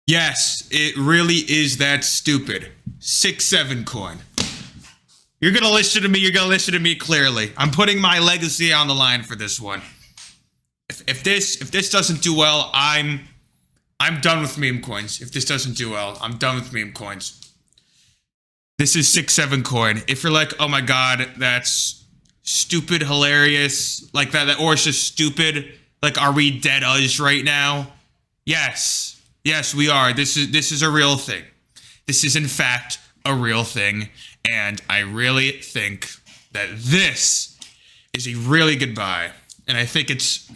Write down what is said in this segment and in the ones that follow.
Yes, it really is that stupid. 6-7 coin. You're gonna listen to me. You're gonna listen to me clearly. I'm putting my legacy on the line for this one. If this doesn't do well, I'm done with meme coins. If this doesn't do well, I'm done with meme coins. This is 6-7 coin. If you're like, oh my god, that's stupid, hilarious, like that, or it's just stupid. Like, are we dead us right now? Yes, yes, we are. This is a real thing. This is in fact a real thing, and I really think that this is a really good buy. And I think it's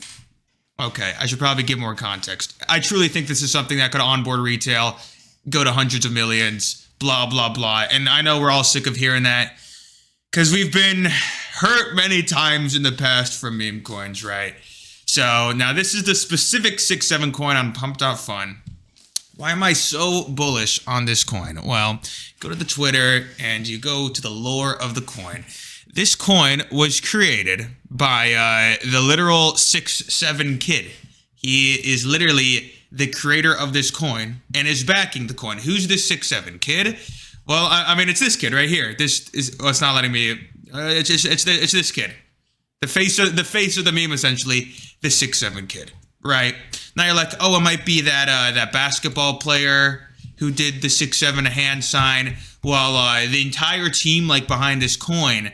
okay. I should probably give more context. I truly think this is something that could onboard retail, go to hundreds of millions, blah blah blah. And I know we're all sick of hearing that because we've been hurt many times in the past from meme coins, right? So now this is the specific 6-7 coin on Pump.Fun. Why am I so bullish on this coin? Well, go to the Twitter and you go to the lore of the coin. This coin was created by the literal 6-7 kid. He is literally the creator of this coin and is backing the coin. Who's this 6-7 kid? Well, I mean, it's this kid right here. This is, well, it's not letting me. It's this kid. The face of the meme, essentially, the 6-7 kid, right? Now you're like, oh, it might be that basketball player who did the 6-7 hand sign. Well, the entire team, like, behind this coin,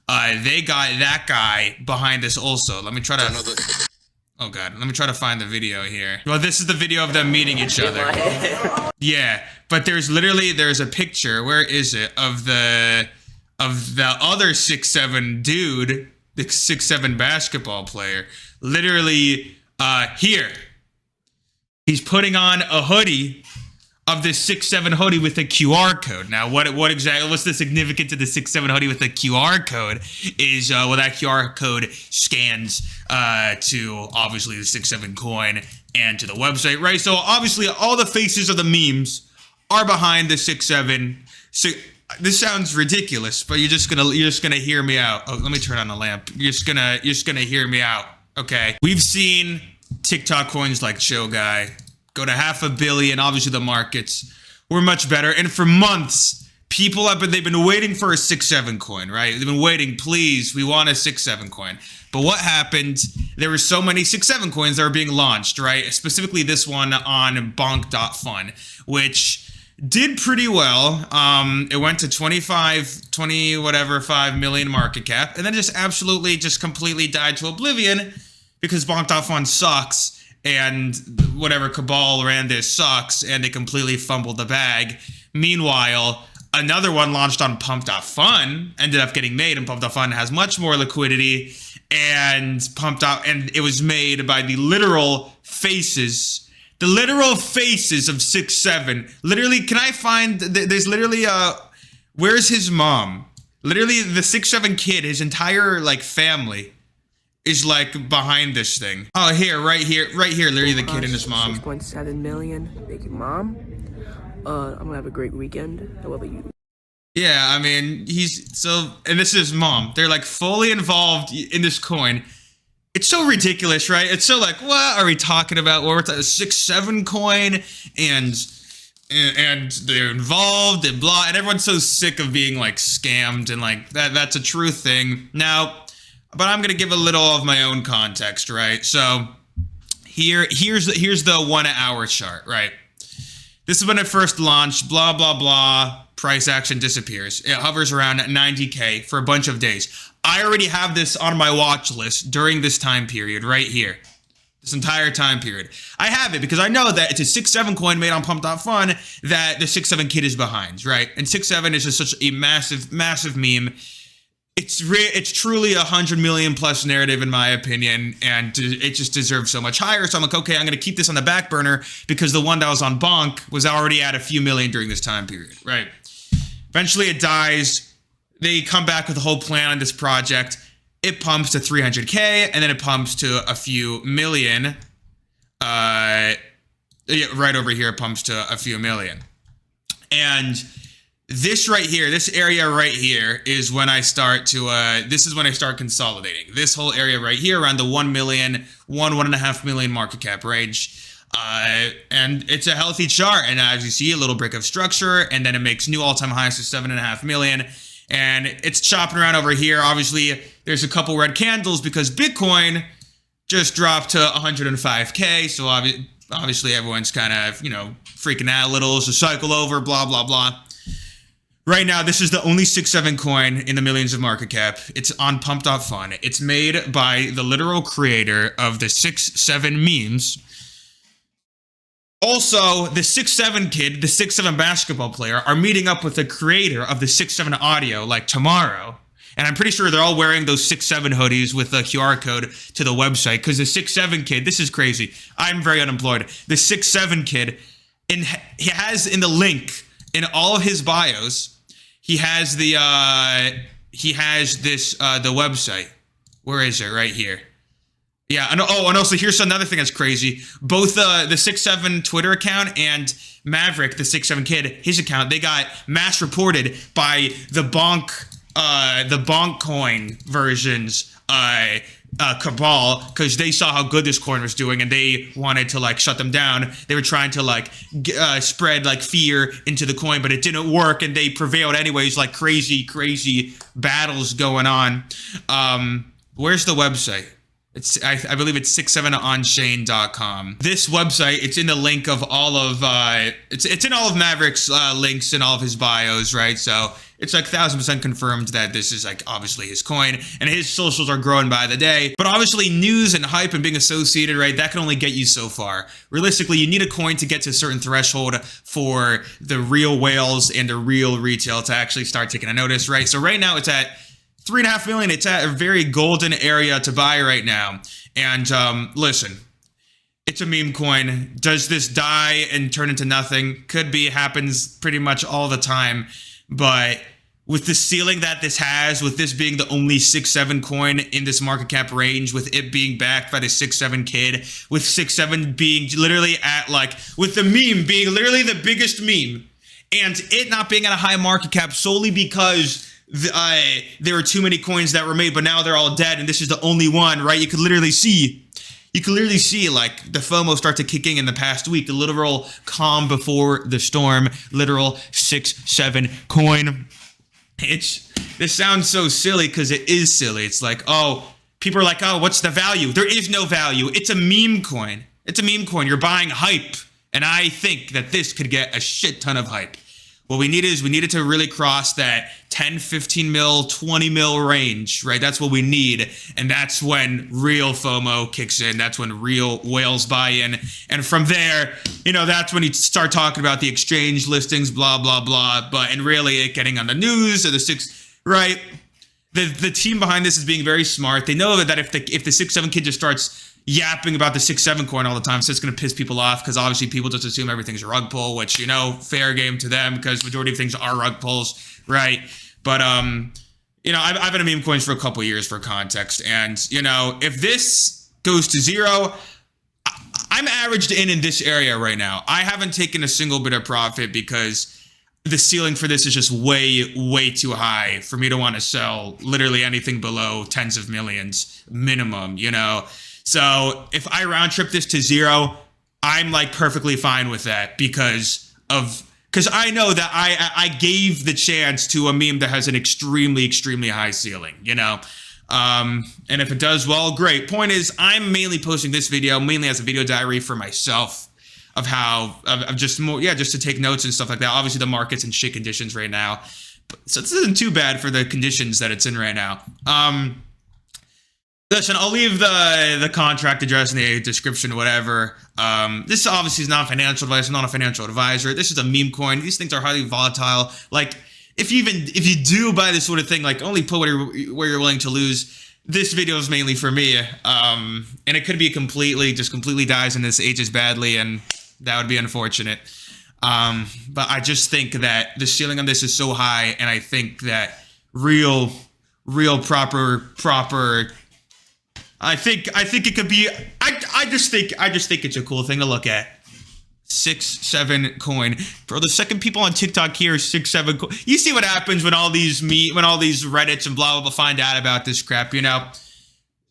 they got that guy behind this also. Let me try to. Oh god, let me try to find the video here. Well, this is the video of them meeting each other. Yeah, but there's a picture. Where is it of the other 6-7 dude? The 6-7 basketball player, literally here. He's putting on a hoodie of this 6-7 hoodie with a QR code. Now, what's the significance of the 6-7 hoodie with a QR code is, well, that QR code scans to, obviously, the 6-7 coin and to the website, right? So, obviously, all the faces of the memes are behind the 6-7. So, this sounds ridiculous, but you're just gonna hear me out. Oh, let me turn on the lamp. You're just gonna hear me out. Okay. We've seen TikTok coins like Chill Guy go to 500 million. Obviously, the markets were much better, and for months, they've been waiting for a 6-7 coin, right? They've been waiting. Please, we want a 6-7 coin. But what happened? There were so many 6-7 coins that were being launched, right? Specifically, this one on Bonk.Fun, which did pretty well. It went to 5 million market cap, and then just completely died to oblivion because Bonk.Fun sucks, and whatever cabal ran this sucks, and they completely fumbled the bag. Meanwhile, another one launched on Pump.Fun ended up getting made, and Pump.Fun has much more liquidity, and it was made by the literal faces of 6-7. Literally, can I find, there's literally, where's his mom? Literally, the 6-7 kid, his entire, like, family is, like, behind this thing. Oh, right here, literally the kid and his mom. 6.7 million. Thank you, Mom. I'm gonna have a great weekend. How about you? Yeah, I mean, and this is his mom. They're, like, fully involved in this coin. It's so ridiculous, right? It's so like, what are we talking about? Well, we're talking 6-7 coin, and they're involved and blah, and everyone's so sick of being like scammed and like that's a true thing. Now, but I'm gonna give a little of my own context, right? So here's the 1 hour chart, right? This is when it first launched, blah blah blah. Price action disappears. It hovers around 90K for a bunch of days. I already have this on my watch list during this time period right here. This entire time period. I have it because I know that it's a 6-7 coin made on Pump.Fun that the 6-7 kid is behind, right? And 6-7 is just such a massive, massive meme. It's truly 100 million plus narrative in my opinion, and it just deserves so much higher. So I'm like, okay, I'm going to keep this on the back burner because the one that was on Bonk was already at a few million during this time period, right? Eventually it dies. They come back with a whole plan on this project. It pumps to 300K, and then it pumps to a few million. Right over here, it pumps to a few million. And this right here, this area right here is when I start consolidating. This whole area right here around the 1 million, 1.5 million market cap range. And it's a healthy chart. And as you see, a little break of structure, and then it makes new all-time highs to 7.5 million. And it's chopping around over here. Obviously, there's a couple red candles because Bitcoin just dropped to 105K. So obviously everyone's kind of, freaking out a little. So cycle over, blah, blah, blah. Right now, this is the only 6-7 coin in the millions of market cap. It's on Pump.fun. It's made by the literal creator of the 6-7 memes. Also, the 6-7 kid, the 6-7 basketball player, are meeting up with the creator of the 6-7 audio, like, tomorrow. And I'm pretty sure they're all wearing those 6-7 hoodies with the QR code to the website. Because the 6-7 kid, this is crazy. I'm very unemployed. The 6-7 kid, he has in the link in all of his bios, he has the website. Where is it? Right here. Yeah, and also here's another thing that's crazy. Both the 6-7 Twitter account and Maverick, the 6-7 kid, his account, they got mass reported by the bonk coin versions cabal, because they saw how good this coin was doing and they wanted to like shut them down. They were trying to like spread like fear into the coin, but it didn't work and they prevailed anyways. Like crazy battles going on. Where's the website? I believe it's 67onchain.com. This website, it's in the link of all of it's in all of Maverick's links in all of his bios, right? So it's like 1000% confirmed that this is like obviously his coin, and his socials are growing by the day. But obviously news and hype and being associated, right, that can only get you so far. Realistically, you need a coin to get to a certain threshold for the real whales and the real retail to actually start taking a notice, right? So right now it's at 3.5 million. It's at a very golden area to buy right now. And listen, it's a meme coin. Does this die and turn into nothing? Could be. It happens pretty much all the time. But with the ceiling that this has, with this being the only 6-7 coin in this market cap range, with it being backed by the 6-7 kid, with 6-7 being literally at like, with the meme being literally the biggest meme, and it not being at a high market cap solely because there were too many coins that were made, but now they're all dead, and this is the only one, right? You could literally see like the FOMO start to kick in the past week, the literal calm before the storm, literal 6-7 coin. This sounds so silly because it is silly. It's like, oh, people are like, oh, what's the value? There is no value. It's a meme coin. It's a meme coin. You're buying hype, and I think that this could get a shit ton of hype. What we need is we needed to really cross that 10, 15 mil, 20 mil range, right? That's what we need. And that's when real FOMO kicks in. That's when real whales buy in. And from there, that's when you start talking about the exchange listings, blah, blah, blah. And really it getting on the news or right? The team behind this is being very smart. They know that if the 6-7 kid just starts yapping about the 6-7 coin all the time, so it's going to piss people off because obviously people just assume everything's a rug pull, which, fair game to them because majority of things are rug pulls, right? But, I've been in meme coins for a couple years for context, and, if this goes to zero, I'm averaged in this area right now. I haven't taken a single bit of profit because the ceiling for this is just way too high for me to want to sell literally anything below tens of millions minimum, So if I round trip this to zero, I'm like perfectly fine with that because I know that I gave the chance to a meme that has an extremely high ceiling, and if it does well, great. Point is, I'm mainly posting this video mainly as a video diary for myself of how of just more, just to take notes and stuff like that. Obviously the market's in shit conditions right now, so this isn't too bad for the conditions that it's in right now. Listen, I'll leave the contract address in the description, whatever. This obviously is not financial advice. I'm not a financial advisor. This is a meme coin. These things are highly volatile. Like, if you do buy this sort of thing, like, only put where you're willing to lose. This video is mainly for me. And it could be completely dies and this ages badly, and that would be unfortunate. But I just think that the ceiling on this is so high, and I think that real proper I think it could be. I just think it's a cool thing to look at. 6-7 coin, bro. The second people on TikTok hear 6-7 coin, you see what happens when all these Reddits and blah blah find out about this crap. A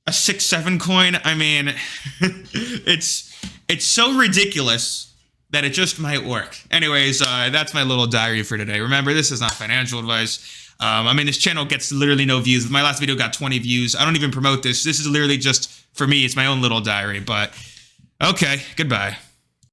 6-7 coin. I mean, it's It's so ridiculous that it just might work. Anyways, that's my little diary for today. Remember, this is not financial advice. I mean, this channel gets literally no views. My last video got 20 views. I don't even promote this. This is literally just, for me, it's my own little diary. But, okay, goodbye.